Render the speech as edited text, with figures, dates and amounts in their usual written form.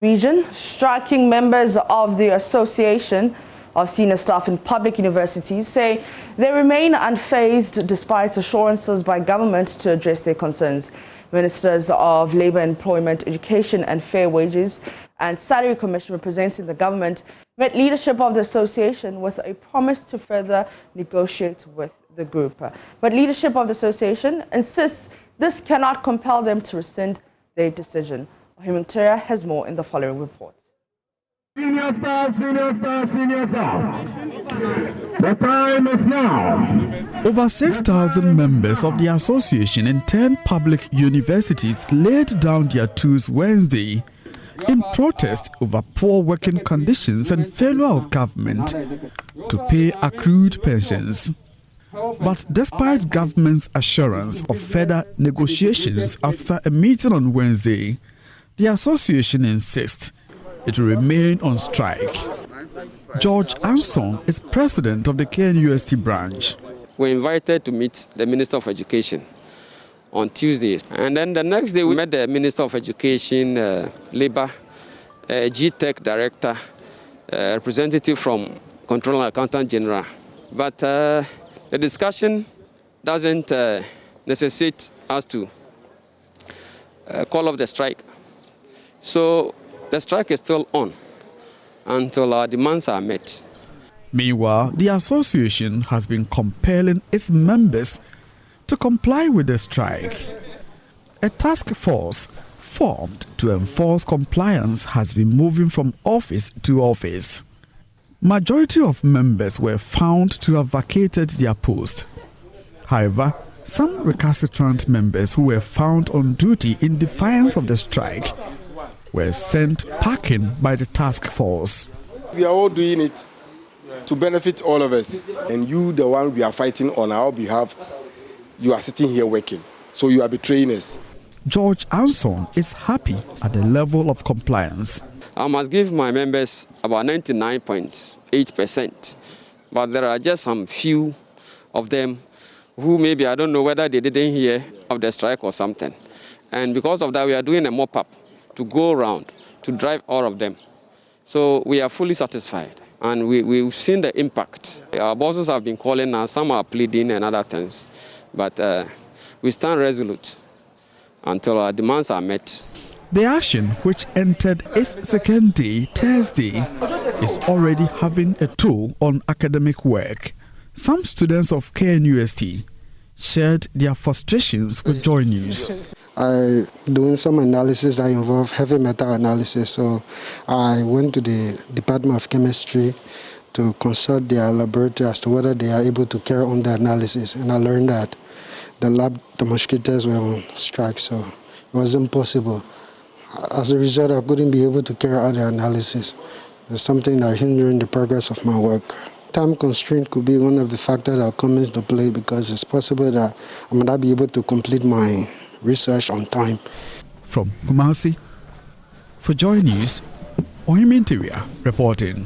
Region, striking members of the Association of Senior Staff in Public Universities say they remain unfazed despite assurances by government to address their concerns. Ministers of Labour, Employment, Education and Fair Wages and Salary Commission representing the government met leadership of the association with a promise to further negotiate with the group. But leadership of the association insists this cannot compel them to rescind their decision. Himantara has more in the following report. Senior staff, senior staff, senior staff. The time is now. Over 6,000 members of the association in 10 public universities laid down their tools Wednesday in protest over poor working conditions and failure of government to pay accrued pensions. But despite government's assurance of further negotiations after a meeting on Wednesday, the association insists it will remain on strike. George Anson is president of the KNUST branch. We were invited to meet the Minister of Education on Tuesday. And then the next day we met the Minister of Education, Labour, G-Tech Director, representative from Controller Accountant General. But the discussion doesn't necessitate us to call off the strike. So the strike is still on until our demands are met. Meanwhile, the association has been compelling its members to comply with the strike. A task force formed to enforce compliance has been moving from office to office. Majority of members were found to have vacated their post. However, some recalcitrant members who were found on duty in defiance of the strike were sent packing by the task force. We are all doing it to benefit all of us. And you, the one we are fighting on our behalf, you are sitting here working. So you are betraying us. George Anson is happy at the level of compliance. I must give my members about 99.8%. But there are just some few of them who maybe I don't know whether they didn't hear of the strike or something. And because of that, we are doing a mop-up to go around, to drive all of them. So we are fully satisfied, and we've seen the impact. Our bosses have been calling us, some are pleading and other things, but we stand resolute until our demands are met. The action, which entered its second day Thursday, is already having a toll on academic work. Some students of KNUST shared their frustrations with JoyNews. I doing some analysis that involve heavy metal analysis, so I went to the Department of Chemistry to consult their laboratory as to whether they are able to carry on the analysis, and I learned that the lab demonstrators were on strike, so it was impossible. As a result, I couldn't be able to carry out the analysis. It's something that hindering the progress of my work. Time constraint could be one of the factors that comes into play, because it's possible that I might not be able to complete my research on time. From Kumasi, for JoyNews, Himantara reporting.